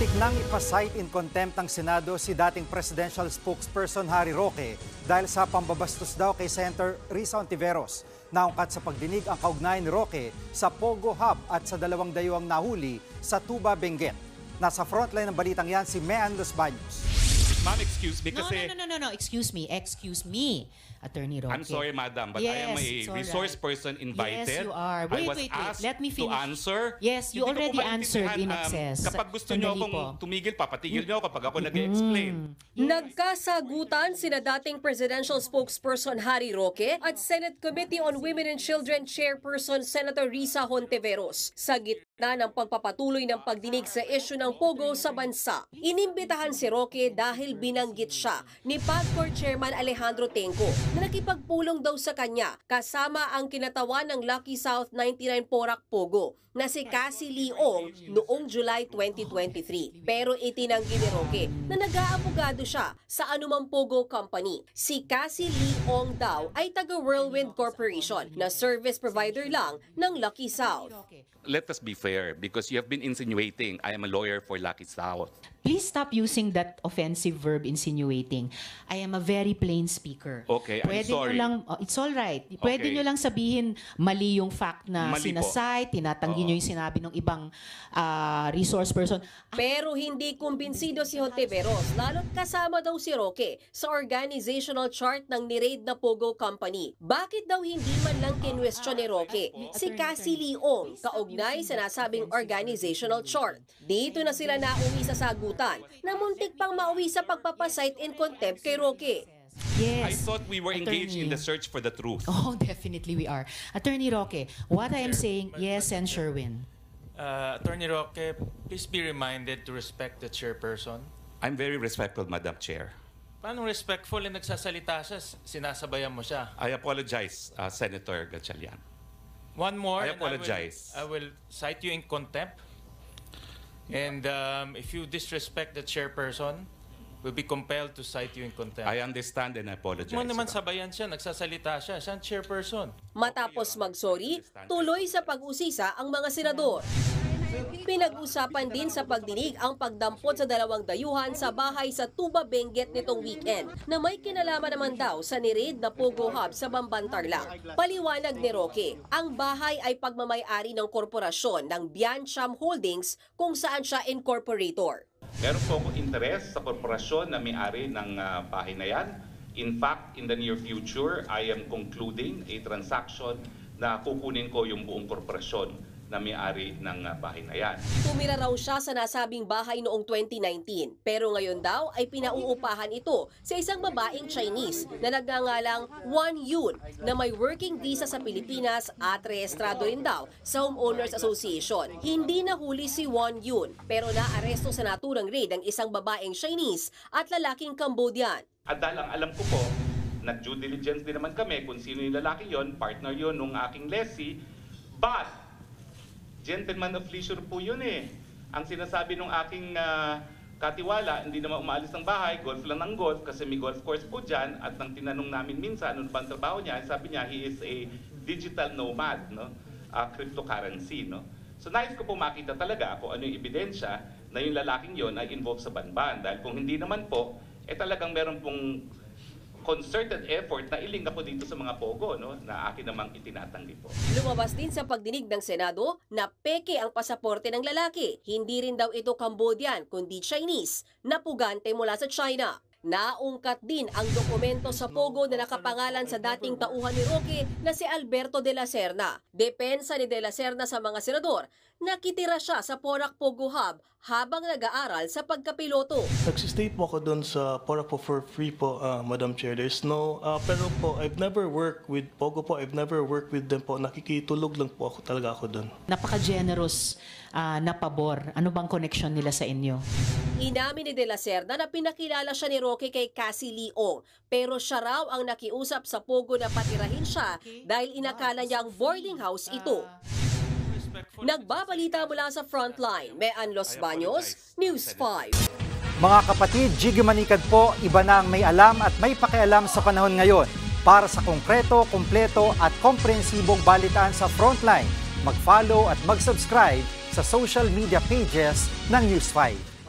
Muntik nang ipasight in contempt ng Senado si dating presidential spokesperson Harry Roque dahil sa pambabastos daw kay Senator Risa Hontiveros. Naungkat sa pagdinig ang kaugnayan ni Roque sa Pogo Hub at sa dalawang dayuhang nahuli sa Tuba, Benguet. Nasa frontline ng balitang yan si Mean Los Baños. Ma'am, excuse me kasi... No. Excuse me, Attorney Roque. I'm sorry, madam, but I am a resource person invited. Yes, you are. I was Wait. asked Let me finish. to answer. Yes, you Hindi ko po already answered in maintindihan, excess. Kapag gusto niyo akong tumigil, papatigil niyo kapag ako nag-explain. Nagkasagutan sina dating presidential spokesperson Harry Roque at Senate Committee on Women and Children Chairperson Senator Risa Hontiveros sa gitna ng pagpapatuloy ng pagdinig sa issue ng Pogo sa bansa. Inimbitahan si Roque dahil binanggit siya ni PAGCOR Chairman Alejandro Tenco na nakipagpulong daw sa kanya kasama ang kinatawan ng Lucky South 99 Porac Pogo na si Cassie Leong noong July 2023. Pero itinanggi ni Roque na nag-aabogado siya sa anumang Pogo company. Si Cassie Leong daw ay taga Whirlwind Corporation na service provider lang ng Lucky South. Let us be fair because you have been insinuating I am a lawyer for Lucky South. Please stop using that offensive verb, insinuating. I am a very plain speaker. Okay, I'm sorry. It's all right. Pwede nyo lang sabihin mali yung fact na Mali po. sinasite, tinatanggi nyo yung sinabi ng ibang resource person. Pero hindi kumbinsido si Hontiveros, lalo't kasama daw si Roque sa organizational chart ng ni-raid na Pogo Company. Bakit daw hindi man lang kinwestiyon ni Roque si Cassie Leong kaugnay sa nasabing organizational chart? Dito na sila nauwi sa sagutan na muntik pang mauwi sa pagpapasight in contempt kay Roque. I Yes. thought we were engaged in the search for the truth. Oh, definitely we are. Attorney Roque, what I am saying, yes, and Sherwin. Attorney Roque, please be reminded to respect the chairperson. I'm very respectful, Madam Chair. Paano respectful na nagsasalita siya, sinasabayan mo siya? I apologize, Senator Gatchalian. One more, I apologize. I will cite you in contempt. And if you disrespect the chairperson, we'll be compelled to cite you in contempt. I understand and I apologize. Mo naman sabayan siya, nagsasalita siya, siya ang chairperson. Matapos mag-sorry, tuloy sa pag-usisa ang mga senador. Pinag-usapan din sa pagdinig ang pagdampot sa dalawang dayuhan sa bahay sa Tuba, Benguet nitong weekend na may kinalaman naman daw sa ni-raid na Pogo Hub sa Bambantarlac. Paliwanag ni Roque, ang bahay ay pagmamay-ari ng korporasyon ng Biancham Holdings kung saan siya incorporator. Meron po akong interes sa korporasyon na may-ari ng bahay na yan. In fact, in the near future, I am concluding a transaction na kukunin ko yung buong korporasyon na may-ari ng bahay na yan. Tumira raw siya sa nasabing bahay noong 2019, pero ngayon daw ay pinauupahan ito sa isang babaeng Chinese na nagngangalang Wan Yun na may working visa sa Pilipinas at rehistrado rin daw sa Homeowners Association. Hindi nahuli si Wan Yun, pero naaresto sa naturang raid ang isang babaeng Chinese at lalaking Cambodian. At dahil ang alam ko po, nag-due diligence din naman kami kung sino yung lalaki yon, partner yon nung aking lessee, but gentleman of leisure po yun eh. Ang sinasabi nung aking katiwala, hindi naman umaalis ng bahay, golf lang ng golf kasi may golf course po dyan. At nang tinanong namin minsan, ano ba ang trabaho niya, sabi niya, he is a digital nomad, no? Cryptocurrency. No? So nais ko po makita talaga kung ano yung ebidensya na yung lalaking yon ay involved sa banban. Dahil kung hindi naman po, talagang meron pong concerted effort na ilinga po dito sa mga Pogo, no, na akin namang itinatanggi po. Lumabas din sa pagdinig ng Senado na peke ang pasaporte ng lalaki. Hindi rin daw ito Cambodian, kundi Chinese, na pugante mula sa China. Naungkat din ang dokumento sa Pogo na nakapangalan sa dating tauhan ni Roque na si Alberto de la Serna. Depensa ni de la Serna sa mga senador, nakitira siya sa Porac Pogo Hub habang nag-aaral sa pagkapiloto. Nagsistay po ako doon sa Porac po for free po, Madam Chair. There's no, pero po, I've never worked with Pogo po, I've never worked with them po. Nakikitulog lang po ako talaga ako doon. Napaka-generous na pabor. Ano bang connection nila sa inyo? Inamin ni de la Serna na pinakilala siya ni Roque kay Cassie Leong, pero siya raw ang nakiusap sa Pogo na patirahin siya dahil inakala niyang boarding house ito. Nagbabalita mula sa Frontline, Mean Los Baños, News 5. Mga kapatid, Jiggy Manikad po, iba na ang may alam at may pakialam sa panahon ngayon. Para sa konkreto, kumpleto at komprehensibong balitaan sa Frontline, mag-follow at mag-subscribe sa social media pages ng News 5.